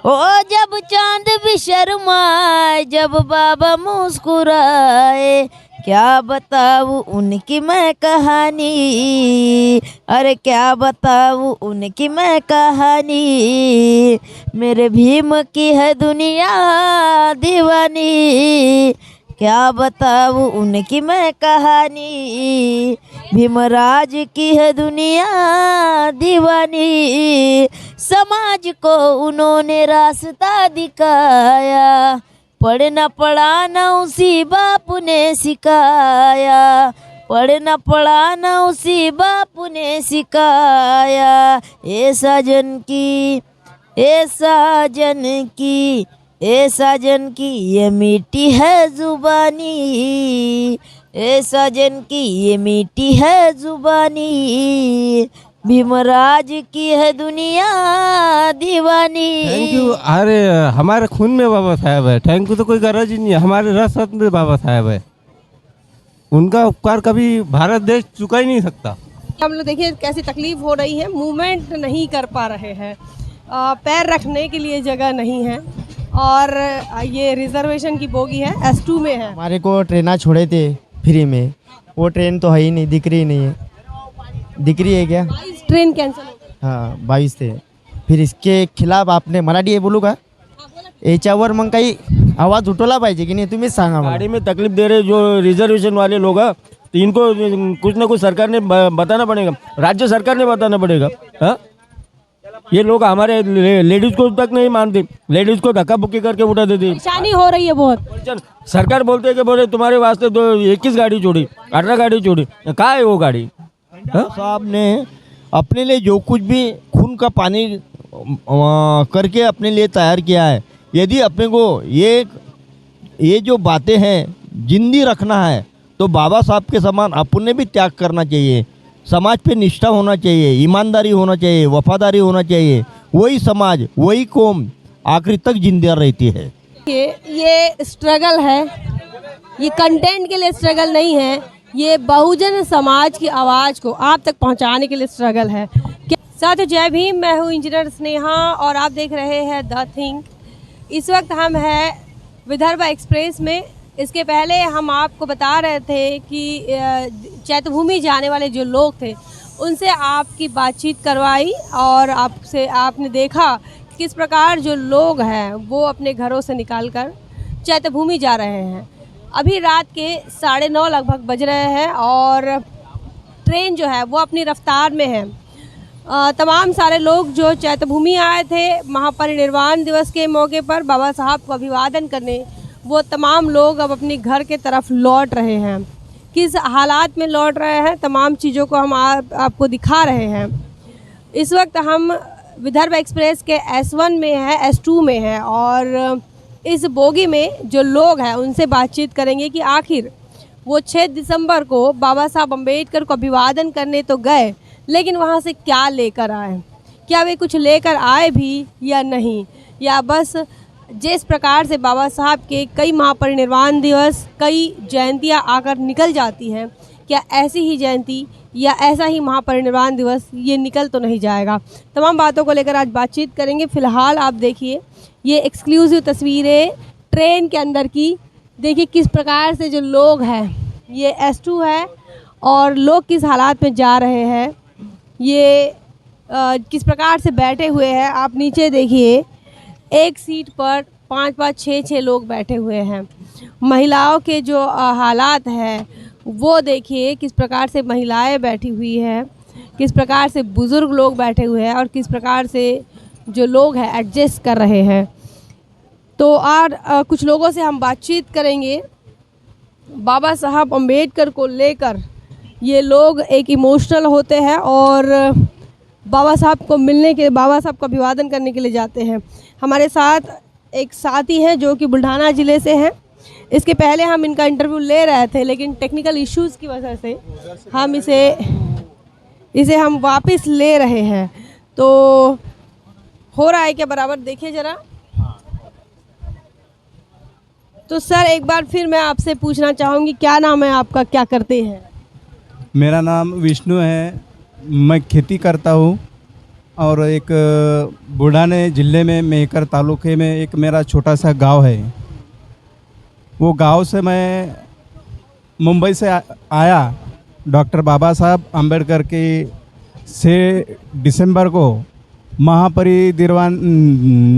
ओ जब चांद भी शर्माए, जब बाबा मुस्कुराए, क्या बताऊँ उनकी मैं कहानी, अरे क्या बताऊँ उनकी मैं कहानी। मेरे भीम की है दुनिया दीवानी, क्या बताऊँ उनकी मैं कहानी। भीमराज की है दुनिया दीवानी, समाज को उन्होंने रास्ता दिखाया, पढ़ना पढ़ाना उसी बापू ने सिखाया, पढ़ना पढ़ाना उसी बापू ने सिखाया। ए साजन की, ए साजन की, ए साजन की ये मीठी है जुबानी, ए साजन की ये मीठी है जुबानी। भीमराज की है दुनिया दीवानी। Thank you. अरे हमारे खून में बाबा साहब है, थैंक यू तो कोई गरज ही नहीं है, हमारे रस में बाबा साहब है, उनका उपकार कभी भारत देश चुका ही नहीं सकता। हम लोग देखिए कैसी तकलीफ हो रही है, मूवमेंट नहीं कर पा रहे हैं, पैर रखने के लिए जगह नहीं है, और ये रिजर्वेशन की बोगी है, S2 में है। हमारे को ट्रेना छोड़े थे फ्री में, वो ट्रेन तो है ही नहीं, दिख रही नहीं है। दिख रही है क्या? 22 ट्रेन कैंसिल हो गई। हाँ 22 थे। फिर इसके खिलाफ आपने मराठी आहे बोलू का, याच्यावर मग काही आवाज उठवला पाहिजे की नाही, तुम्हीच सांगा मला। गाड़ी में तकलीफ दे रहे जो रिजर्वेशन वाले लोग हैं, तो इनको कुछ ना कुछ सरकार ने बताना पड़ेगा, राज्य सरकार ने बताना पड़ेगा। हाँ, ये लोग हमारे लेडीज को तक नहीं मानते, लेडीज को धक्का बुक्की करके उठा देते। परेशानी हो रही है बहुत। सरकार बोलते है कि बोले तुम्हारे वास्ते तो 21 गाड़ी छोड़ी, 18 गाड़ी छोड़ी, कहाँ है वो गाड़ी? साहब ने अपने लिए जो कुछ भी खून का पानी करके अपने लिए तैयार किया है, यदि अपने को ये जो बातें हैं जिंदी रखना है तो बाबा साहब के समान अपन ने भी त्याग करना चाहिए, समाज पे निष्ठा होना चाहिए, ईमानदारी होना चाहिए, वफादारी होना चाहिए। वही समाज, वही कौम आखिर तक जिंदा रहती है। ये स्ट्रगल है, ये कंटेंट के लिए स्ट्रगल नहीं है, ये बहुजन समाज की आवाज़ को आप तक पहुंचाने के लिए स्ट्रगल है। साथियों जय भीम, मैं हूं इंजीनियर स्नेहा और आप देख रहे हैं द थिंक। इस वक्त हम हैं विदर्भ एक्सप्रेस में। इसके पहले हम आपको बता रहे थे कि चैत्यभूमि जाने वाले जो लोग थे उनसे आपकी बातचीत करवाई और आपने देखा किस प्रकार जो लोग हैं वो अपने घरों से निकालकर चैत्यभूमि जा रहे हैं। अभी रात के 9:30 लगभग बज रहे हैं और ट्रेन जो है वो अपनी रफ्तार में है। तमाम सारे लोग जो चैत्यभूमि आए थे महापरिनिर्वाण दिवस के मौके पर बाबा साहब को अभिवादन करने, वो तमाम लोग अब अपनी घर के तरफ लौट रहे हैं। किस हालात में लौट रहे हैं, तमाम चीज़ों को हम आपको दिखा रहे हैं। इस वक्त हम विदर्भ एक्सप्रेस के S1 में है, S2 में है और इस बोगी में जो लोग हैं उनसे बातचीत करेंगे कि आखिर वो 6 दिसंबर को बाबा साहब अम्बेडकर को अभिवादन करने तो गए, लेकिन वहाँ से क्या लेकर आए, क्या वे कुछ लेकर आए भी या नहीं, या बस जिस प्रकार से बाबा साहब के कई महापरिनिर्वाण दिवस, कई जयंतियाँ आकर निकल जाती हैं, क्या ऐसी ही जयंती या ऐसा ही महापरिनिर्वाण दिवस ये निकल तो नहीं जाएगा। तमाम बातों को लेकर आज बातचीत करेंगे। फ़िलहाल आप देखिए ये एक्सक्लूसिव तस्वीरें ट्रेन के अंदर की। देखिए किस प्रकार से जो लोग हैं, ये S2 है और लोग किस हालात में जा रहे हैं, ये किस प्रकार से बैठे हुए हैं। आप नीचे देखिए, एक सीट पर 5-5, 6-6 लोग बैठे हुए हैं। महिलाओं के जो हालात हैं वो देखिए, किस प्रकार से महिलाएं बैठी हुई हैं, किस प्रकार से बुज़ुर्ग लोग बैठे हुए हैं और किस प्रकार से जो लोग हैं एडजस्ट कर रहे हैं। तो और कुछ लोगों से हम बातचीत करेंगे। बाबा साहब अम्बेडकर को लेकर ये लोग एक इमोशनल होते हैं और बाबा साहब को मिलने के, बाबा साहब का अभिवादन करने के लिए जाते हैं। हमारे साथ एक साथी हैं जो कि बुल्ढाना ज़िले से हैं। इसके पहले हम इनका इंटरव्यू ले रहे थे, लेकिन टेक्निकल इश्यूज़ की वजह से हम इसे हम वापस ले रहे हैं। तो हो रहा है क्या बराबर, देखिए ज़रा। तो सर एक बार फिर मैं आपसे पूछना चाहूँगी, क्या नाम है आपका, क्या करते हैं? मेरा नाम विष्णु है, मैं खेती करता हूँ और एक बुढ़ाने ज़िले में मेहकर तालुके में एक मेरा छोटा सा गांव है। वो गांव से मैं मुंबई से आया। डॉक्टर बाबा साहब आम्बेडकर के 6 दिसंबर को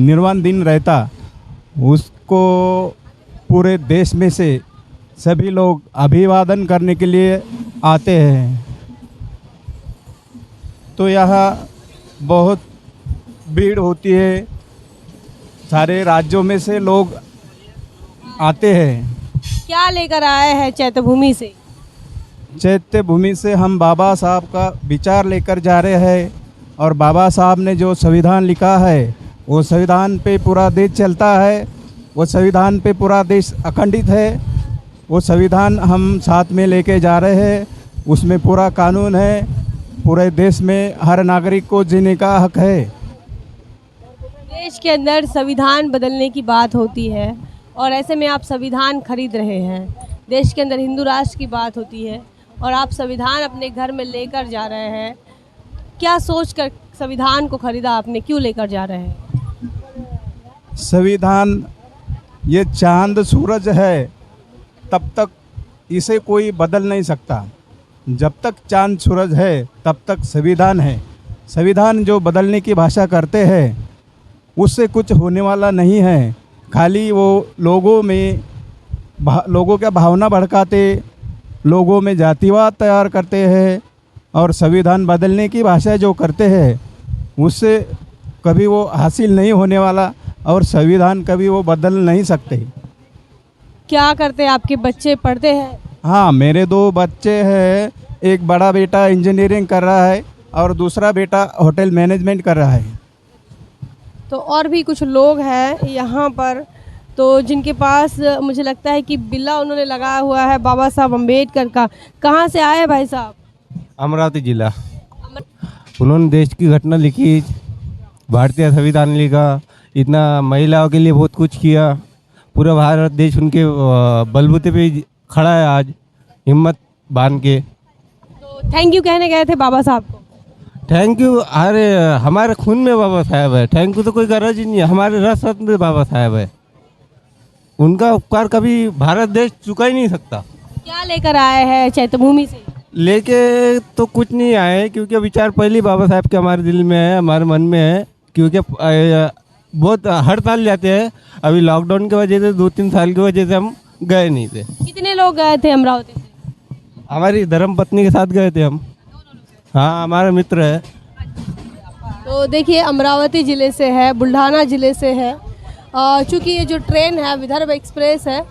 निर्वाण दिन रहता, उसको पूरे देश में से सभी लोग अभिवादन करने के लिए आते हैं। तो यहाँ बहुत भीड़ होती है, सारे राज्यों में से लोग आते हैं। क्या लेकर आए हैं चैत्यभूमि से? चैत्य भूमि से हम बाबा साहब का विचार लेकर जा रहे हैं, और बाबा साहब ने जो संविधान लिखा है वो संविधान पे पूरा देश चलता है, वो संविधान पे पूरा देश अखंडित है। वो संविधान हम साथ में लेके जा रहे हैं। उसमें पूरा कानून है, पूरे देश में हर नागरिक को जीने का हक है। देश के अंदर संविधान बदलने की बात होती है और ऐसे में आप संविधान खरीद रहे हैं। देश के अंदर हिंदू राष्ट्र की बात होती है और आप संविधान अपने घर में लेकर जा रहे हैं। क्या सोचकर संविधान को खरीदा आपने, क्यों लेकर जा रहे हैं? संविधान ये चांद सूरज है, तब तक इसे कोई बदल नहीं सकता। जब तक चांद सूरज है तब तक संविधान है। संविधान जो बदलने की भाषा करते हैं उससे कुछ होने वाला नहीं है। खाली वो लोगों का भावना भड़काते, लोगों में जातिवाद तैयार करते हैं, और संविधान बदलने की भाषा जो करते हैं उससे कभी वो हासिल नहीं होने वाला, और संविधान कभी वो बदल नहीं सकते। क्या करते हैं आपके बच्चे, पढ़ते हैं? हाँ, मेरे 2 बच्चे हैं। एक बड़ा बेटा इंजीनियरिंग कर रहा है और दूसरा बेटा होटल मैनेजमेंट कर रहा है। तो और भी कुछ लोग हैं यहाँ पर, तो जिनके पास मुझे लगता है कि बिल्ला उन्होंने लगाया हुआ है बाबा साहब अम्बेडकर का। कहाँ से आए भाई साहब? अमरावती जिला। उन्होंने देश की घटना लिखी, भारतीय संविधान लिखा, इतना महिलाओं के लिए बहुत कुछ किया। पूरा भारत देश उनके बलबूते पे खड़ा है आज, हिम्मत बांध के। तो थैंक यू कहने गए थे बाबा साहब को? थैंक यू, अरे हमारे खून में बाबा साहब है, थैंक यू तो कोई गरज ही नहीं है। हमारे रस में बाबा साहब है, उनका उपकार कभी भारत देश चुका ही नहीं सकता। क्या लेकर आए हैं चैत्यभूमि से? लेके तो कुछ नहीं आए, क्योंकि विचार पहले बाबा साहब के हमारे दिल में है, हमारे मन में है। क्योंकि बहुत हर साल जाते हैं, अभी लॉकडाउन की वजह से 2-3 साल की वजह से हम गए नहीं थे। कितने लोग गए थे अमरावती से? हमारी धर्मपत्नी के साथ गए थे हम। हाँ, हमारे मित्र है। तो देखिए, अमरावती ज़िले से है, बुल्ढाना ज़िले से है। चूँकि ये जो ट्रेन है विदर्भ एक्सप्रेस है,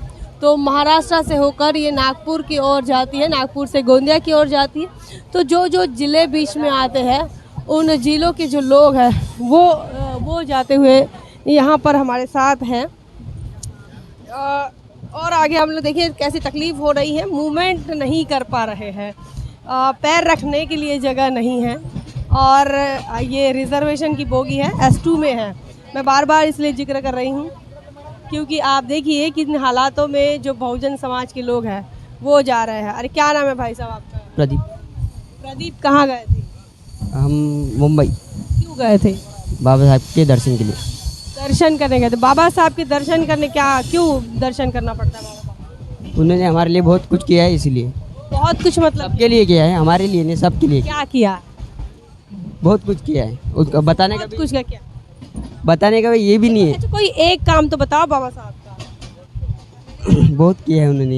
तो महाराष्ट्र से होकर ये नागपुर की ओर जाती है, नागपुर से गोंदिया की ओर जाती है। तो जो जो ज़िले बीच में आते हैं उन ज़िलों के जो लोग हैं वो जाते हुए यहाँ पर हमारे साथ हैं। और आगे हम लोग देखिए कैसी तकलीफ़ हो रही है, मूवमेंट नहीं कर पा रहे हैं, पैर रखने के लिए जगह नहीं है। और ये रिज़र्वेशन की बोगी है, S2 में है। मैं बार बार इसलिए जिक्र कर रही हूँ क्योंकि आप देखिए किन हालातों में जो बहुजन समाज के लोग हैं वो जा रहे हैं। अरे क्या नाम है भाई साहब आपका? प्रदीप। प्रदीप, कहाँ गए थे? हम मुंबई। क्यों गए थे? बाबा साहब के दर्शन के लिए। दर्शन करने गए थे? बाबा साहब के दर्शन करने क्यों दर्शन करना पड़ता है बाबा साहब? उन्होंने हमारे लिए बहुत कुछ किया है, इसीलिए। बहुत कुछ मतलब? सबके लिए किया है, हमारे लिए नहीं, सबके लिए। क्या किया? बहुत कुछ किया है, उसका बताने का बहुत कुछ क्या? बताने का ये भी नहीं है। अच्छा, कोई एक काम तो बताओ बाबा साहब का। बहुत किया है उन्होंने।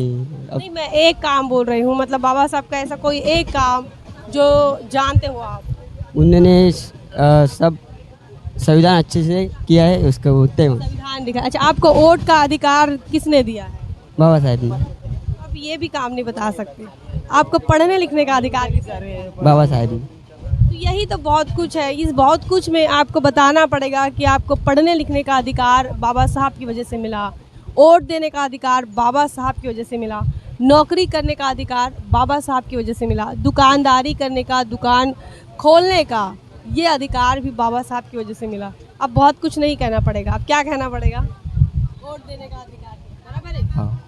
नहीं, मैं एक काम बोल रही हूँ, मतलब बाबा साहब का ऐसा कोई एक काम जो जानते हो आप। उन्होंने सब संविधान अच्छे से किया है, उसका उतने संविधान लिखा। अच्छा, आपको वोट का अधिकार किसने दिया है? बाबा साहब ने। आप ये भी काम नहीं बता सकते। आपको पढ़ने लिखने का अधिकार किसने दिया है? बाबा साहब ने। तो यही तो बहुत कुछ है। इस बहुत कुछ में आपको बताना पड़ेगा कि आपको पढ़ने लिखने का अधिकार बाबा साहब की वजह से मिला, वोट देने का अधिकार बाबा साहब की वजह से मिला, नौकरी करने का अधिकार बाबा साहब की वजह से मिला, दुकानदारी करने का, दुकान खोलने का ये अधिकार भी बाबा साहब की वजह से मिला। अब बहुत कुछ नहीं कहना पड़ेगा, अब क्या कहना पड़ेगा? वोट देने का अधिकार, बराबर है? हाँ।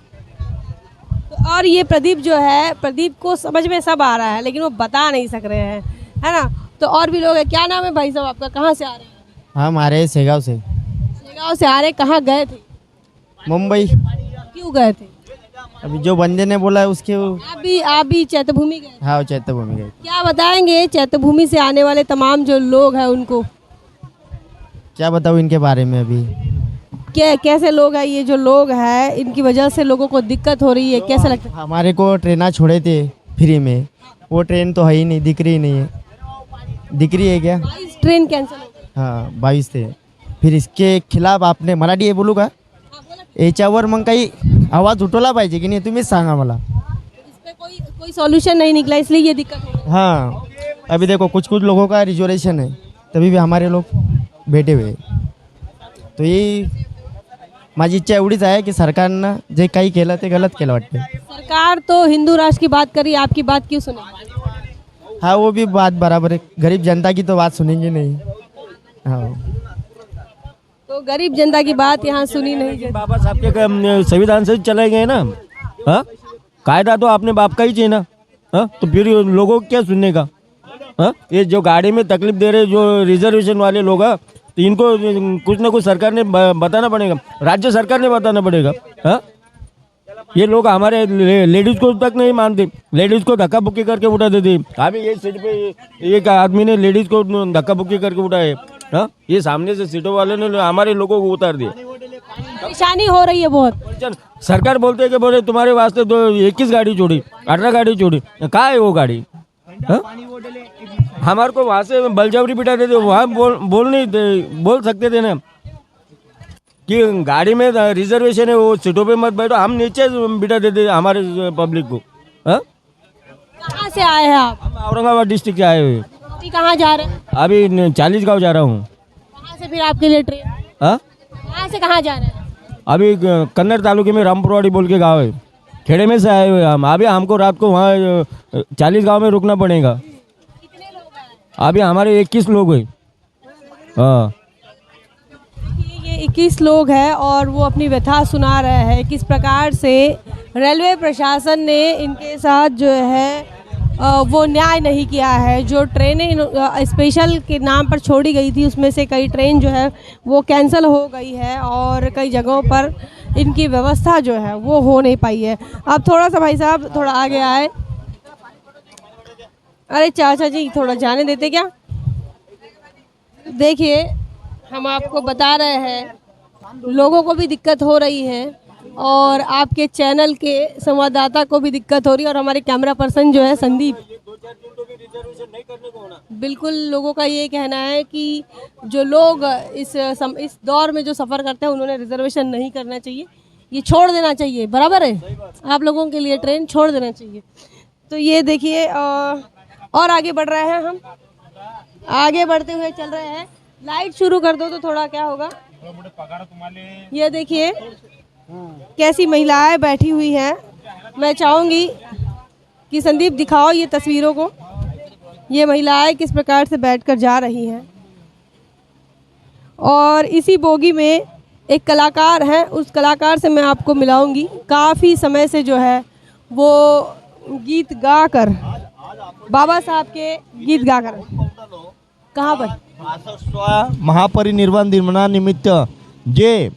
तो और ये प्रदीप जो है, प्रदीप को समझ में सब आ रहा है लेकिन वो बता नहीं सक रहे हैं, है ना। तो और भी लोग हैं। क्या नाम है भाई साहब आपका, कहाँ से आ रहे हैं? हम आ रहे हैं सेगांव से, गाँव से आ रहे हैं, कहाँ गए थे, मुंबई। क्यों गए थे? अभी जो बंदे ने बोला है उसके आप भी चैत्यभूमि गए थे। हाँ चैत्यभूमि गए। क्या बताएंगे चैत्यभूमि से आने वाले तमाम जो लोग हैं उनको, क्या बताऊँ इनके बारे में अभी। कैसे लोग हैं ये जो लोग हैं, इनकी वजह से लोगों को दिक्कत हो रही है, कैसा लगता है? हमारे को ट्रेना छोड़े थे फ्री में, वो ट्रेन तो है ही नहीं, दिख रही नहीं है। दिख रही है क्या? 22 ट्रेन कैंसिल हो गई। हाँ 22 थे। फिर इसके खिलाफ आपने मराठी आहे बोलू का, याच्यावर मग काही आवाज उठवला पाहिजे की नाही, तुम्हीच सांगा मला। इस पे कोई सॉल्यूशन नहीं निकला, इसलिए ये दिक्कत हो रही है। हाँ अभी देखो कुछ लोगों का रिजर्वेशन है, तभी भी हमारे लोग बैठे हुए हैं। तो ये माझी इच्छा एवढीच आहे की सरकारनं जे काही केलं ते गलत केलं वाटतं। सरकार तो हिंदू राष्ट्र की बात करी, आपकी बात क्यों सुने? हाँ वो भी बात बराबर है, गरीब जनता की तो बात सुनेंगे नहीं। हाँ तो गरीब जनता की बात यहाँ सुनी नहीं जाती। बाबा साहब के संविधान से चले गए ना। हाँ कायदा तो आपने बाप का ही चाहिए ना। हाँ तो फिर लोगों को क्या सुनने का। हाँ ये जो गाड़ी में तकलीफ दे रहे जो रिजर्वेशन वाले लोग हैं, तो इनको कुछ ना कुछ सरकार ने बताना पड़ेगा, राज्य सरकार ने बताना पड़ेगा। हाँ ये लोग हमारे लेडीज़ को तक नहीं मानते, लेडीज़ को धक्का बुक्की करके उठा देते। अभी ये सीट पे एक आदमी ने लेडीज़ को धक्का बुक्की करके उठाए। हाँ ये सामने से सीटों वाले ने हमारे लोगों को उतार दिया। परेशानी हो रही है बहुत। सरकार बोलते है कि बोले तुम्हारे वास्ते तो 21 गाड़ी छोड़ी, 18 गाड़ी छोड़ी, कहाँ है वो गाड़ी? हाँ? हमारे को वहाँ से बलजबरी बिठा देते, वहाँ बोल सकते थे ना कि गाड़ी में रिजर्वेशन है, वो सीटों पे मत बैठो, हम नीचे बिठा देते हमारे पब्लिक को। हाँ कहाँ से आए हैं आप? हम औरंगाबाद डिस्ट्रिक्ट से आए हुए। अभी कहाँ जा रहे हैं? अभी 40 गाँव जा रहा हूँ। कहाँ से फिर आपके लिए ट्रेन? हाँ कहाँ से कहाँ जा रहे हैं? अभी कन्नड़ तालुके में रामपुरवाड़ी बोल के गाँव है, खेड़े में से आए हुए हम। अभी हमको रात को वहाँ 40 गाँव में रुकना पड़ेगा। कितने लोग हैं? अभी हमारे 21 लोग हैं। हाँ ये 21 लोग हैं और वो अपनी व्यथा सुना रहे हैं किस प्रकार से रेलवे प्रशासन ने इनके साथ जो है वो न्याय नहीं किया है। जो ट्रेनें स्पेशल के नाम पर छोड़ी गई थी उसमें से कई ट्रेन जो है वो कैंसिल हो गई है और कई जगहों पर इनकी व्यवस्था जो है वो हो नहीं पाई है। अब थोड़ा सा भाई साहब थोड़ा आगे आए। अरे चाचा जी थोड़ा जाने देते क्या? देखिए हम आपको बता रहे हैं लोगों को भी दिक्कत हो रही है और आपके चैनल के संवाददाता को भी दिक्कत हो रही है और हमारे कैमरा पर्सन जो है संदीप, बिल्कुल लोगों का ये कहना है कि जो लोग इस दौर में जो सफ़र करते हैं उन्होंने रिजर्वेशन नहीं करना चाहिए, ये छोड़ देना चाहिए। बराबर है, आप लोगों के लिए ट्रेन छोड़ देना चाहिए। तो ये देखिए और आगे बढ़ रहे हैं, हम आगे बढ़ते हुए चल रहे हैं। लाइट शुरू कर दो तो थोड़ा क्या होगा। ये देखिए कैसी महिलाएं बैठी हुई हैं। मैं चाहूँगी कि संदीप दिखाओ ये तस्वीरों को, ये महिलाएं किस प्रकार से बैठकर जा रही हैं। और इसी बोगी में एक कलाकार है, उस कलाकार से मैं आपको मिलाऊंगी। काफ़ी समय से जो है वो गीत गाकर, बाबा साहब के गीत गाकर, कहाँ पर 65 महापरिनिर्वाण दिनानिमित्त जे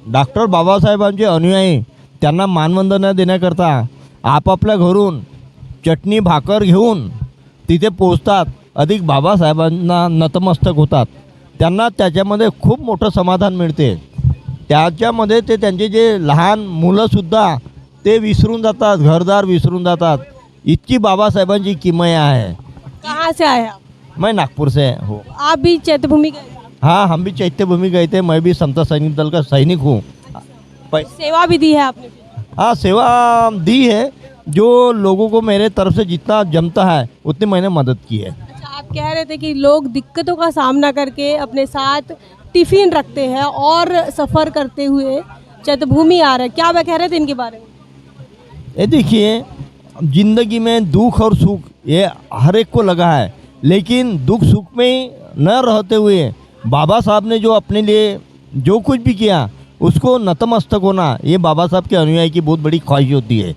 डॉक्टर बाबासाहेबांचे अनुयायी त्यांना मानवंदना देण्याकरता आपापल्या घरून चटणी भाकर घेऊन तिथे पोचतात, अधिक बाबासाहेबांना नतमस्तक होतात। त्यांना त्याच्यामध्ये खूप मोठं समाधान मिळते। त्याच्यामध्ये ते त्यांचे जे लहान मुलंसुद्धा ते विसरून जातात, घरदार विसरून जातात। इतकी बाबासाहेबांची किमया है। कहाँ से आए आप? मैं नागपुर से हूँ। आप भी चैत्यभूमि गए? हाँ हम भी चैत्यभूमि गए थे, मैं भी समता सैनिक दल का सैनिक हूँ। सेवा भी दी है आपने? हाँ सेवा दी है, जो लोगों को मेरे तरफ से जितना जमता है उतनी मैंने मदद की है। अच्छा, आप कह रहे थे कि लोग दिक्कतों का सामना करके अपने साथ टिफ़िन रखते हैं और सफ़र करते हुए चैत्यभूमि आ रहे हैं, क्या वह कह रहे थे इनके बारे में? ये देखिए ज़िंदगी में दुख और सुख ये हर एक को लगा है, लेकिन दुख सुख में न रहते हुए बाबा साहब ने जो अपने लिए जो कुछ भी किया उसको नतमस्तक होना, ये बाबा साहब के अनुयायी की बहुत बड़ी ख्वाहिश होती है।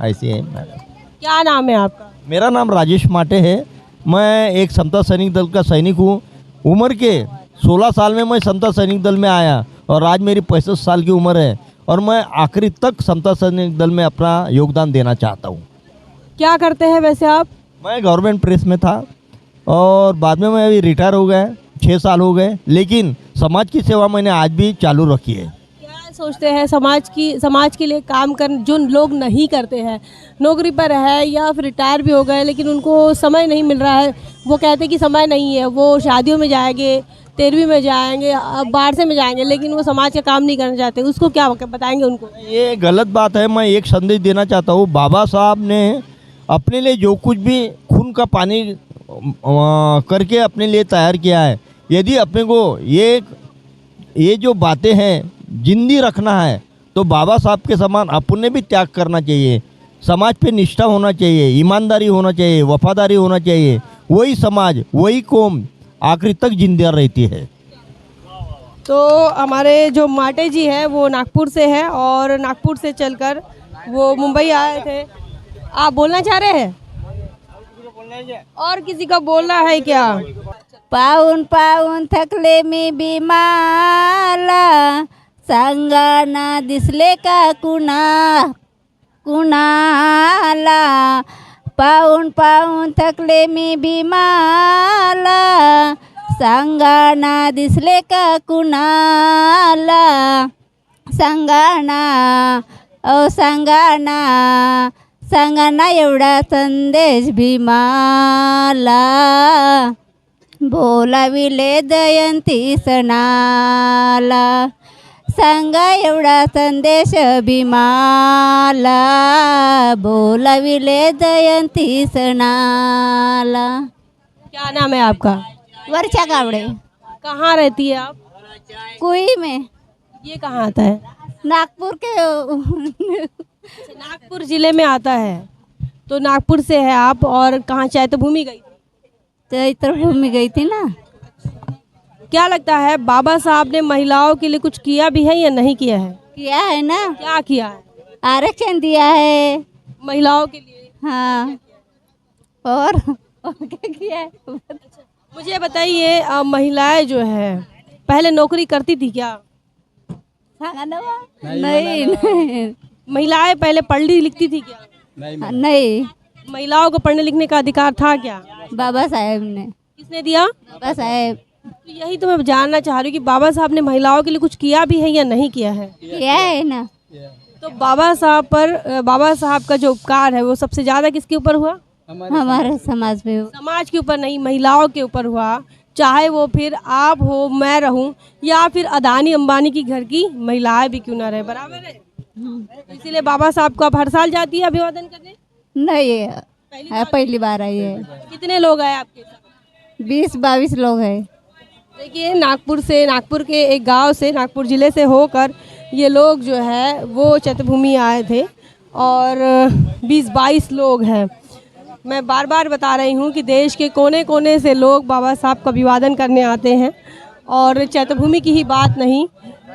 ऐसी है मैडम। क्या नाम है आपका? मेरा नाम राजेश माटे है, मैं एक समता सैनिक दल का सैनिक हूँ। उम्र के 16 साल में मैं समता सैनिक दल में आया और आज मेरी 65 साल की उम्र है और मैं आखिरी तक समता सैनिक दल में अपना योगदान देना चाहता हूँ। क्या करते हैं वैसे आप? मैं गवर्नमेंट प्रेस में था और बाद में मैं अभी रिटायर हो गया, 6 साल हो गए, लेकिन समाज की सेवा मैंने आज भी चालू रखी है। क्या सोचते हैं समाज के लिए काम कर जो लोग नहीं करते हैं, नौकरी पर है या फिर रिटायर भी हो गए लेकिन उनको समय नहीं मिल रहा है, वो कहते हैं कि समय नहीं है, वो शादियों में जाएंगे, 13वीं में जाएंगे, बारसे में जाएंगे, लेकिन वो समाज का काम नहीं करना चाहते, उसको क्या बताएंगे उनको? ये गलत बात है। मैं एक संदेश देना चाहता हूँ। बाबा साहब ने अपने लिए जो कुछ भी खून का पानी करके अपने लिए तैयार किया है, यदि अपने को ये जो बातें हैं जिंदी रखना है तो बाबा साहब के समान अपने भी त्याग करना चाहिए। समाज पे निष्ठा होना चाहिए, ईमानदारी होना चाहिए, वफादारी होना चाहिए। वही समाज, वही कौम आखिरी तक जिंदा रहती है। तो हमारे जो माटे जी हैं वो नागपुर से हैं और नागपुर से चलकर वो मुंबई आए थे। आप बोलना चाह रहे हैं? और किसी का बोलना है क्या? पाहून पाहून थकले मी बिमाला, सांगाना दिसले का कुणाला. पाहून पाहून थकले मी बिमाला, सांगाना दिसले का कुणाला. सांगाना ओ सांगाना, सांगाना एवढा संदेश भीमाला. बोलाविले जयंती सणाला, सांगा एवढा संदेश भीमाला. बोलाविले जयंती सणाला. क्या नाम है आपका? वर्षा गावड़े. कहाँ रहती है आप? कुई में. ये कहाँ आता है? नागपुर के. नागपुर जिले में आता है। तो नागपुर से है आप और कहाँ चैत्यभूमि गई? चैत्रभूमि गई थी ना. क्या लगता है बाबा साहब ने महिलाओं के लिए कुछ किया भी है या नहीं किया है? किया है ना. क्या किया है? आरक्षण दिया है महिलाओं के लिए। हाँ. और क्या किया है? मुझे बताइए, महिलाएं जो है पहले नौकरी करती थी क्या? नहीं. महिलाएं पहले पढ़ी लिखती थी क्या? नहीं. महिलाओं को पढ़ने लिखने का अधिकार था क्या? बाबा साहेब ने. किसने दिया? बाबा साहेब. तो यही तो मैं जानना चाह रही हूँ कि बाबा साहब ने महिलाओं के लिए कुछ किया भी है या नहीं किया है? किया है ना. तो बाबा साहब का जो उपकार है वो सबसे ज्यादा किसके ऊपर हुआ? हमारे समाज में. समाज के ऊपर नहीं, महिलाओं के ऊपर हुआ। चाहे वो फिर आप हो, मैं रहूं, या फिर अदानी अंबानी की घर की महिलाएं भी क्यों ना रहे, बराबर है। इसीलिए बाबा साहब को आप हर साल जाती है अभिवादन करने? नहीं, पहली बार आई है. कितने लोग आए आपके साथ? 20-22 लोग हैं. देखिए, नागपुर के एक गांव से, नागपुर ज़िले से होकर ये लोग जो है वो चैत्यभूमि आए थे और 20-22 लोग हैं। मैं बार बार बता रही हूँ कि देश के कोने कोने से लोग बाबा साहब का अभिवादन करने आते हैं और चैत्यभूमि की ही बात नहीं।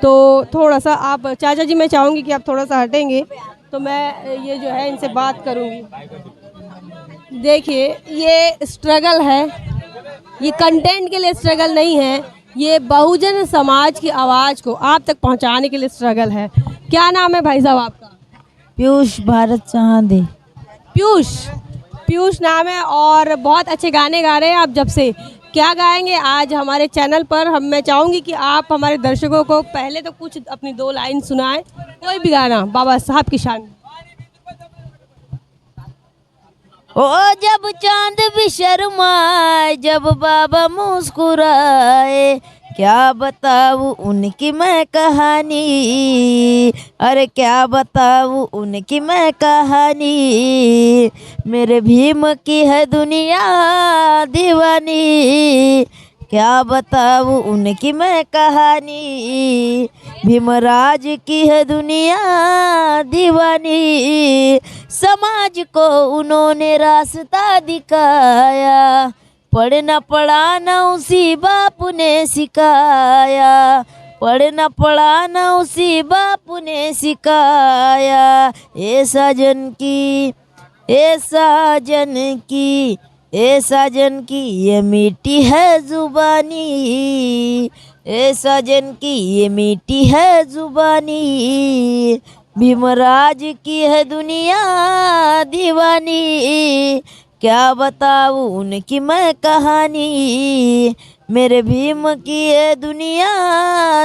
तो थोड़ा सा आप चाचा जी, मैं चाहूँगी कि आप थोड़ा सा हटेंगे तो मैं ये जो है इनसे बात करूँगी। देखिए, ये स्ट्रगल है, ये कंटेंट के लिए स्ट्रगल नहीं है, ये बहुजन समाज की आवाज़ को आप तक पहुंचाने के लिए स्ट्रगल है। क्या नाम है भाई साहब आपका? पीयूष भारत चांदे. पीयूष नाम है और बहुत अच्छे गाने गा रहे हैं आप। जब से क्या गाएंगे आज हमारे चैनल पर? मैं चाहूँगी कि आप हमारे दर्शकों को पहले तो कुछ अपनी 2 लाइन सुनाएं, कोई भी गाना बाबा साहब की शान में। ओ जब चांद भी शर्माए, जब बाबा मुस्कुराए, क्या बताऊँ उनकी मैं कहानी. अरे क्या बताऊँ उनकी मैं कहानी. मेरे भीम की है दुनिया दीवानी. क्या बताऊँ उनकी मैं कहानी. भीमराज की है दुनिया दीवानी. समाज को उन्होंने रास्ता दिखाया, पढ़ना पढ़ाना उसी बाप ने सिखाया. पढ़ना पढ़ाना उसी बाप ने सिखाया. ए साजन की ए साजन की ये मीठी है जुबानी, ए साजन की ये मीठी है जुबानी, भीमराज की है दुनिया दीवानी, क्या बताऊं उनकी मैं कहानी, मेरे भीम की है दुनिया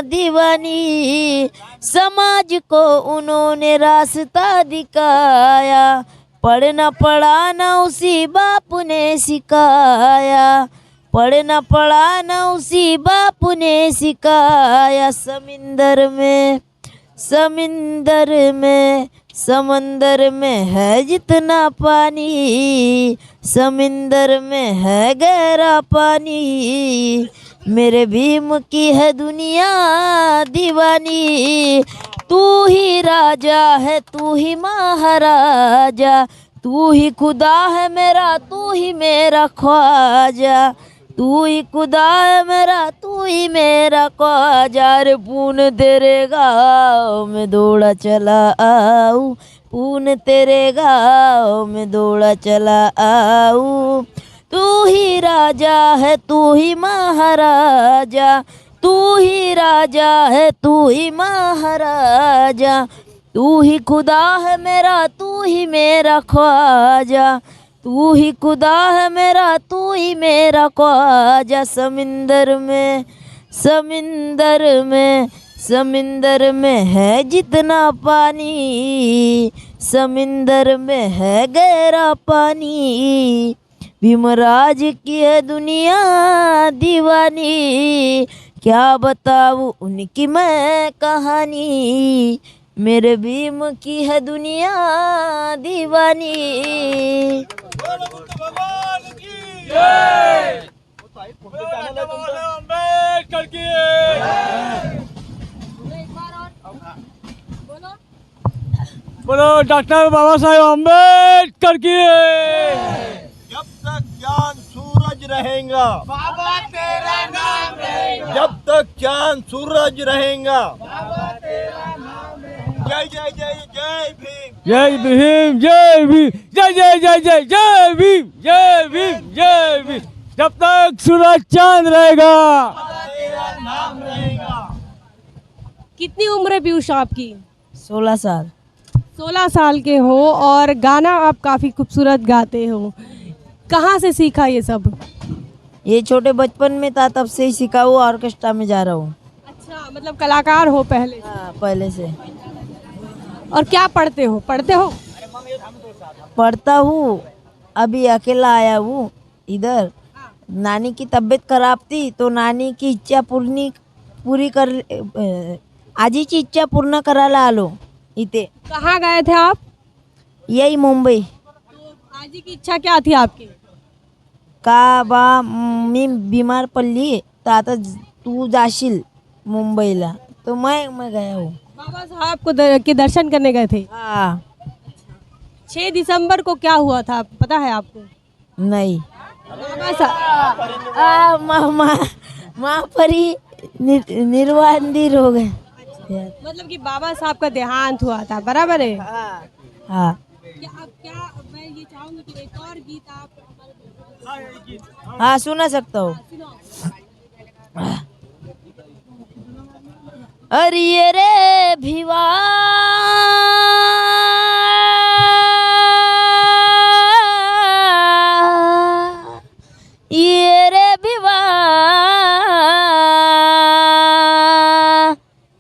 दीवानी, समाज को उन्होंने रास्ता दिखाया, पढ़ना पढ़ाना उसी बाप ने सिखाया, पढ़ना पढ़ाना उसी बाप ने सिखाया, समंदर में समंदर में है जितना पानी, समंदर में है गहरा पानी, मेरे भीम की है दुनिया दीवानी, तू ही राजा है तू ही महाराजा, तू ही खुदा है मेरा तू ही मेरा ख्वाजा, तू ही खुदा है मेरा तू ही मेरा ख्वाजा, रे पून तेरे गाँव में दौड़ा चला आऊँ, पून तेरे गाँव में दौड़ा चला आऊँ, तू ही राजा है तू ही महाराजा, तू ही राजा है तू ही महाराजा, तू ही खुदा है मेरा तू ही मेरा ख्वाजा, तू ही खुदा है मेरा तू ही मेरा ख्वाजा, समंदर में है जितना पानी, समंदर में है गहरा पानी, भीमराज की है दुनिया दीवानी, क्या बताऊं उनकी मैं कहानी, मेरे भीम की है दुनिया दीवानी। बोलो डॉक्टर बाबा साहेब अम्बेडकर की। जब तक चांद सूरज रहेगा बाबा तेरा नाम रहेगा, जब तक चांद सूरज रहेगा बाबा तेरा नाम रहेगा, जय जय जय जय भीम, जय भीम जय भीम, जय जय जय जय जय भीम, जय भीम जय भीम, जब तक सूरज चांद रहेगा बाबा तेरा नाम रहेगा। कितनी उम्र है पीयूष आपकी? 16 साल। 16 साल के हो और गाना आप काफ़ी खूबसूरत गाते हो, कहाँ से सीखा ये सब? ये छोटे बचपन में था तब से ही सीखा हुआ, ऑर्केस्ट्रा में जा रहा हूँ। अच्छा, मतलब कलाकार हो पहले से। हाँ, पहले से। और क्या पढ़ते हो? पढ़ता हूँ, अभी अकेला आया हूँ इधर। नानी की तबीयत खराब थी तो नानी की इच्छा पूरी कर आजीची इच्छा पूर्ण करायला आलो इथे। कहाँ गए थे आप? यही मुंबई। तो आजी की इच्छा क्या थी आपकी? का बा मी बीमार पडली तर आता तू जाशील मुंबईला, तो मैं गया हूँ। बाबा साहब को के दर्शन करने गए थे। हाँ। 6 दिसंबर को क्या हुआ था पता है आपको? नहीं। बाबा साहब महापरी निर्वांदीर हो गए। मतलब कि बाबा साहब का देहांत हुआ था, बराबर है? हाँ। क्या मैं ये चाहूंगी कि एक और गीत आप हमारे हाँ, सुना सकता हूँ। अरे रे भिवा ये रे भिवा,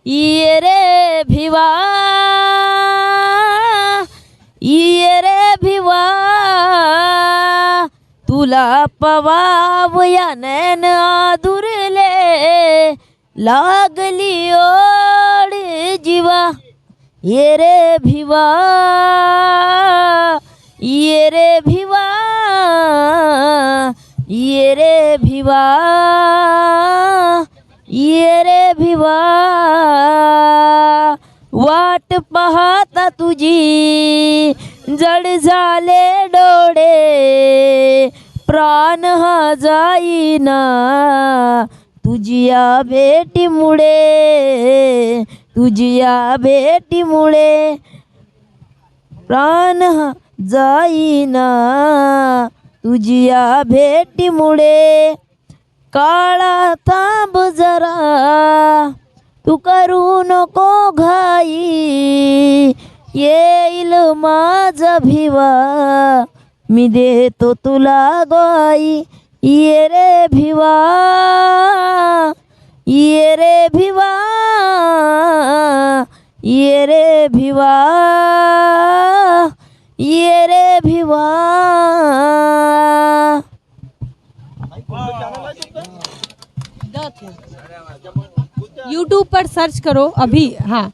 ये रे भिवा, ये रे भिवा, तुला पवावया नैन आदुरले लागली ओढ जीवा, ये रे भिवा, ये रे भिवा, ये रे भिवा, ये रे भिवा, वाट पाहता तुझी जड झाले डोळे, प्राण हा जाईना तुझिया भेटीमुळे, तुझिया भेटीमुळे, प्राण हा जाईना तुझिया भेटीमुळे काळा थांब जरा, तू करू नको घाई, येईल माझा भिवा, मी देतो तुला ग्वाही, ये रे भिवा, ये रे भिवा, ये रे भिवा, ये रे भिवा. यूट्यूब पर सर्च करो अभी. हाँ,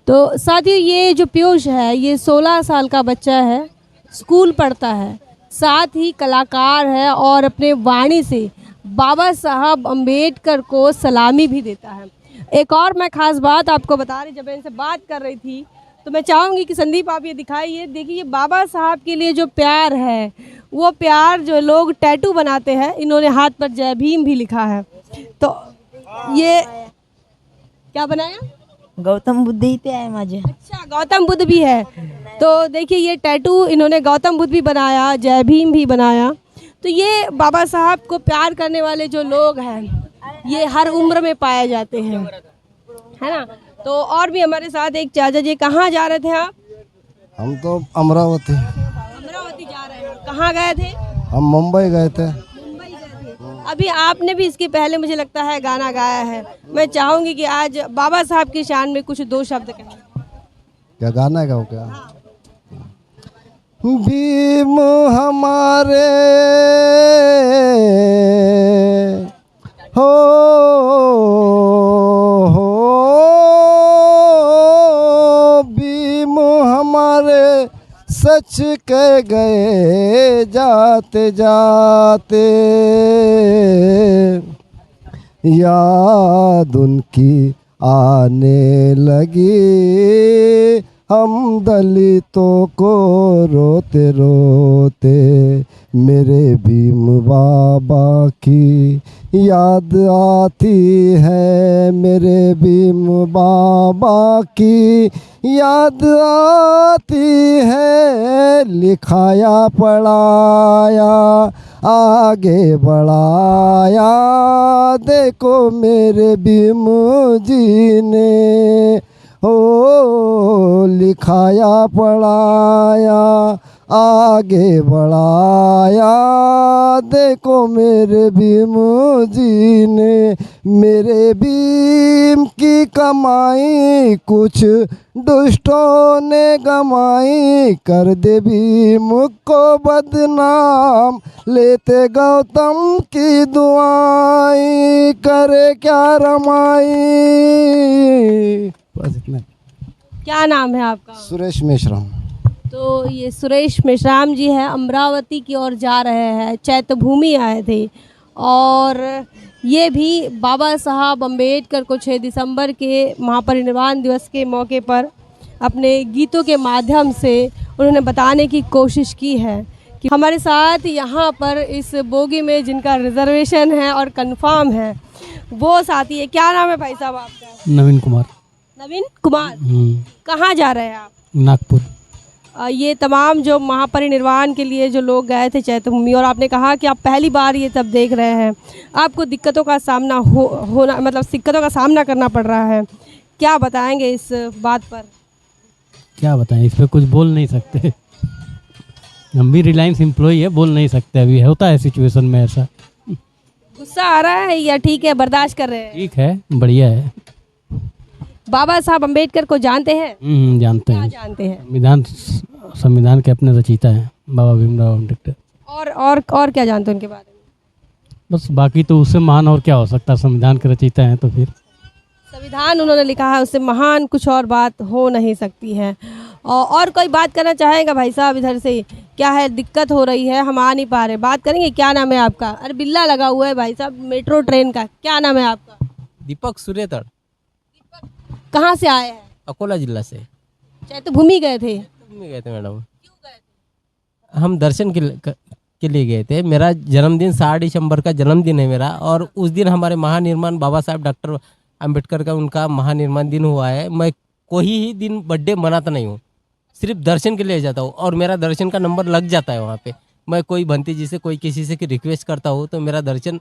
तो साथियों ये जो पीयूष है ये 16 साल का बच्चा है, स्कूल पढ़ता है, साथ ही कलाकार है और अपने वाणी से बाबा साहब अम्बेडकर को सलामी भी देता है. एक और मैं ख़ास बात आपको बता रही, जब मैं इनसे बात कर रही थी तो मैं चाहूँगी कि संदीप आप ये दिखाइए. देखिए बाबा साहब के लिए जो प्यार है वो प्यार जो लोग टैटू बनाते हैं, इन्होंने हाथ पर जय भीम भी लिखा है. तो ये क्या बनाया? गौतम बुद्ध इथे आहे माझे. अच्छा, गौतम बुद्ध भी है. तो देखिए ये टैटू इन्होंने गौतम बुद्ध भी बनाया, जय भीम भी बनाया. तो ये बाबा साहब को प्यार करने वाले जो लोग हैं ये हर उम्र में पाए जाते हैं, है ना. तो और भी हमारे साथ एक चाचा जी. कहाँ जा रहे थे आप? हम तो अमरावती अमरावती जा रहे हैं. कहाँ गए थे? हम मुंबई गए थे. मुंबई गए थे. अभी आपने भी इसके पहले मुझे लगता है गाना गाया है. मैं चाहूँगी कि आज बाबा साहब की शान में कुछ 2 शब्द कहें. क्या गाना है क्या? भीम हमारे हो भीम हमारे सच कह गए जाते जाते, याद उनकी आने लगी, हम दलितों को रोते रोते, मेरे भीम बाबा की याद आती है, मेरे भीम बाबा की याद आती है, लिखाया पढ़ाया आगे बढ़ाया, देखो मेरे भीम जी ने ओ लिखाया पढ़ाया आगे बढ़ाया, देखो मेरे भीम जी ने, मेरे भीम की कमाई कुछ दुष्टों ने गमाई, कर दे भीम को बदनाम, लेते गौतम की दुआई, करे क्या रमाई. बस इतना. क्या नाम है आपका? सुरेश मेश्राम. तो ये सुरेश मेश्राम जी है, अमरावती की ओर जा रहे हैं, चैत्यभूमि आए थे. और ये भी बाबा साहब अम्बेडकर को 6 दिसंबर के महापरिनिर्वाण दिवस के मौके पर अपने गीतों के माध्यम से उन्होंने बताने की कोशिश की है कि हमारे साथ यहाँ पर इस बोगी में जिनका रिजर्वेशन है और कंफर्म है वो साथी है. क्या नाम है भाई साहब आपका? नवीन कुमार. नवीन कुमार. कहाँ जा रहे हैं आप? नागपुर. ये तमाम जो महापरिनिर्वाण के लिए जो लोग गए थे चैत्यभूमि, और आपने कहा कि आप पहली बार ये तब देख रहे हैं, आपको दिक्कतों का सामना होना मतलब दिक्कतों का सामना करना पड़ रहा है. क्या बताएंगे इस बात पर? क्या बताएं, इस पर कुछ बोल नहीं सकते. हम भी रिलायंस एम्प्लॉई है, बोल नहीं सकते. अभी होता है सिचुएशन में ऐसा. गुस्सा आ रहा है या ठीक है, बर्दाश्त कर रहे हैं? ठीक है, बढ़िया है. बाबा साहब अम्बेडकर को जानते हैं? जानते क्या हैं. जानते हैं? संविधान के अपने रचयिता हैं बाबा भीमराव अम्बेडकर. और क्या जानते हैं उनके बारे में? बस बाकी तो उससे महान और क्या हो सकता है, संविधान के रचयिता हैं तो फिर. संविधान उन्होंने लिखा है, उससे महान कुछ और बात हो नहीं सकती है. और कोई बात करना चाहेगा भाई साहब? इधर से क्या है, दिक्कत हो रही है, हम आ नहीं पा रहे. बात करेंगे. क्या नाम है आपका? अरे बिल्ला लगा हुआ है भाई साहब मेट्रो ट्रेन का. क्या नाम है आपका? दीपक सूर्यतड़. कहाँ से आए हैं? अकोला जिला से. चैत्यभूमि गए थे? गए थे मैडम. हम दर्शन के लिए गए थे. मेरा जन्मदिन 7 दिसंबर का जन्मदिन है मेरा, और उस दिन हमारे महानिर्माण बाबा साहब डॉक्टर अंबेडकर का उनका महानिर्माण दिन हुआ है. मैं कोई ही दिन बर्थडे मनाता नहीं हूँ, सिर्फ दर्शन के लिए जाता हूँ, और मेरा दर्शन का नंबर लग जाता है वहाँ पे. मैं कोई भंती जी से कोई किसी से रिक्वेस्ट करता हूँ तो मेरा दर्शन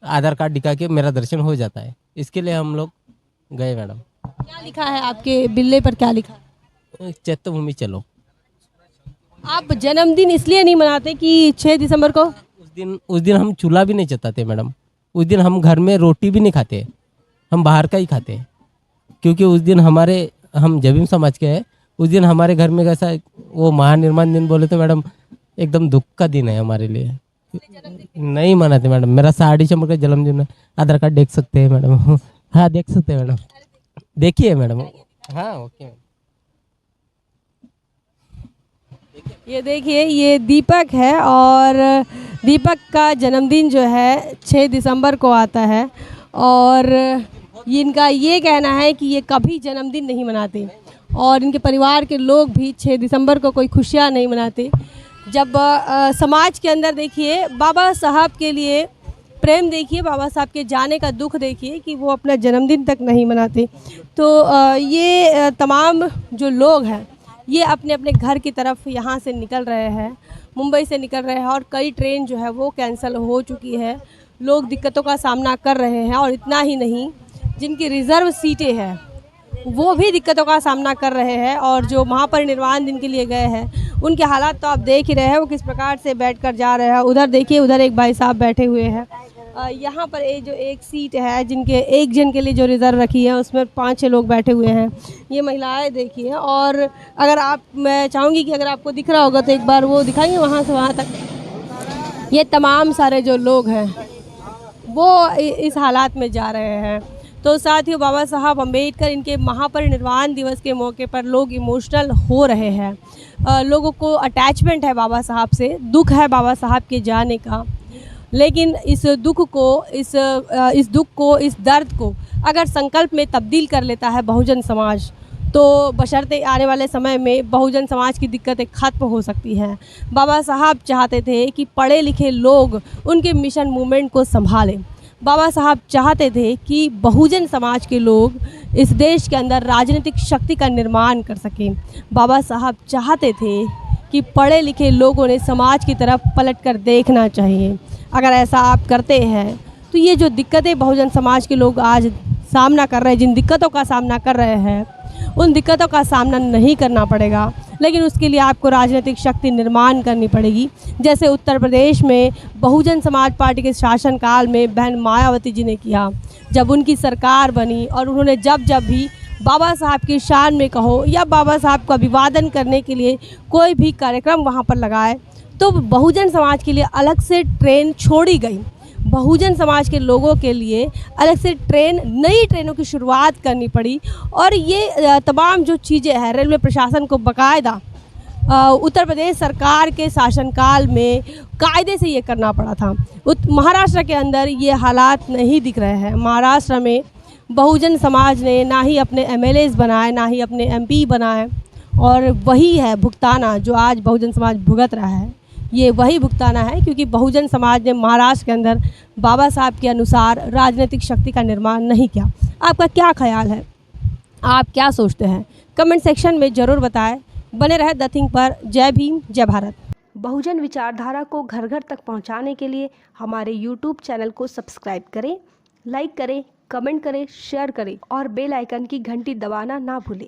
आधार कार्ड दिखा के मेरा दर्शन हो जाता है। इसके लिए हम लोग गए मैडम। क्या लिखा है आपके बिल्ले पर, क्या लिखा है? चैत्य भूमि चलो। आप जन्मदिन इसलिए नहीं मनाते कि 6 दिसंबर को? उस दिन हम चूल्हा भी नहीं जलाते मैडम। उस दिन हम घर में रोटी भी नहीं खाते, हम बाहर का ही खाते हैं। क्योंकि उस दिन हम जबीम समाज के हैं। उस दिन हमारे घर में कैसा वो महानिर्माण दिन बोले तो मैडम एकदम दुख का दिन है हमारे लिए। नहीं मनाते मैडम। मेरा 6 दिसंबर का जन्मदिन है। आधार कार्ड देख सकते हैं मैडम। हाँ देख सकते हैं मैडम। देखिए मैडम। हाँ ओके। ये देखिए, ये दीपक है और दीपक का जन्मदिन जो है 6 दिसंबर को आता है और इनका ये कहना है कि ये कभी जन्मदिन नहीं मनाते और इनके परिवार के लोग भी 6 दिसंबर को कोई खुशियाँ नहीं मनाते। जब समाज के अंदर देखिए बाबा साहब के लिए प्रेम देखिए, बाबा साहब के जाने का दुख देखिए कि वो अपना जन्मदिन तक नहीं मनाते। तो ये तमाम जो लोग हैं ये अपने अपने घर की तरफ यहाँ से निकल रहे हैं, मुंबई से निकल रहे हैं और कई ट्रेन जो है वो कैंसिल हो चुकी है। लोग दिक्कतों का सामना कर रहे हैं और इतना ही नहीं, जिनकी रिज़र्व सीटें हैं वो भी दिक्कतों का सामना कर रहे हैं और जो महापरिनिर्वाण दिन के लिए गए हैं उनके हालात तो आप देख ही रहे हैं वो किस प्रकार से बैठकर जा रहे हैं। उधर देखिए, उधर एक भाई साहब बैठे हुए हैं। यहाँ पर जो एक सीट है जिनके एक जन के लिए जो रिज़र्व रखी है उसमें 5-6 लोग बैठे हुए हैं। ये महिलाएं देखिए, और अगर मैं चाहूँगी कि अगर आपको दिख रहा होगा तो एक बार वो दिखाएंगे वहाँ से वहाँ तक। ये तमाम सारे जो लोग हैं वो इस हालात में जा रहे हैं। तो साथियों, बाबा साहब अम्बेडकर इनके महापरिनिर्वाण दिवस के मौके पर लोग इमोशनल हो रहे हैं। लोगों को अटैचमेंट है बाबा साहब से, दुख है बाबा साहब के जाने का। लेकिन इस दुख को, इस दर्द को अगर संकल्प में तब्दील कर लेता है बहुजन समाज, तो बशर्ते आने वाले समय में बहुजन समाज की दिक्कतें खत्म हो सकती हैं। बाबा साहब चाहते थे कि पढ़े लिखे लोग उनके मिशन मूवमेंट को संभालें। बाबा साहब चाहते थे कि बहुजन समाज के लोग इस देश के अंदर राजनीतिक शक्ति का निर्माण कर सकें। बाबा साहब चाहते थे कि पढ़े लिखे लोगों ने समाज की तरफ पलटकर देखना चाहिए। अगर ऐसा आप करते हैं तो ये जो दिक्कतें बहुजन समाज के लोग आज सामना कर रहे हैं, जिन दिक्कतों का सामना कर रहे हैं, उन दिक्कतों का सामना नहीं करना पड़ेगा। लेकिन उसके लिए आपको राजनीतिक शक्ति निर्माण करनी पड़ेगी। जैसे उत्तर प्रदेश में बहुजन समाज पार्टी के शासनकाल में बहन मायावती जी ने किया, जब उनकी सरकार बनी और उन्होंने जब भी बाबा साहब की शान में कहो या बाबा साहब का अभिवादन करने के लिए कोई भी कार्यक्रम वहाँ पर लगाए, तो बहुजन समाज के लिए अलग से ट्रेन छोड़ी गई। बहुजन समाज के लोगों के लिए अलग से नई ट्रेनों की शुरुआत करनी पड़ी। और ये तमाम जो चीज़ें हैं, रेलवे प्रशासन को बाकायदा उत्तर प्रदेश सरकार के शासनकाल में कायदे से ये करना पड़ा था। महाराष्ट्र के अंदर ये हालात नहीं दिख रहे हैं। महाराष्ट्र में बहुजन समाज ने ना ही अपने MLAs बनाए, ना ही अपने MP बनाए, और वही है भुगताना जो आज बहुजन समाज भुगत रहा है। ये वही भुगताना है क्योंकि बहुजन समाज ने महाराष्ट्र के अंदर बाबा साहब के अनुसार राजनीतिक शक्ति का निर्माण नहीं किया। आपका क्या ख्याल है? आप क्या सोचते हैं? कमेंट सेक्शन में ज़रूर बताएं। बने रहे द थिंक पर। जय भीम, जय भारत। बहुजन विचारधारा को घर घर तक पहुंचाने के लिए हमारे YouTube चैनल को सब्सक्राइब करें, लाइक करें, कमेंट करें, शेयर करें और बेल आइकन की घंटी दबाना ना भूलें।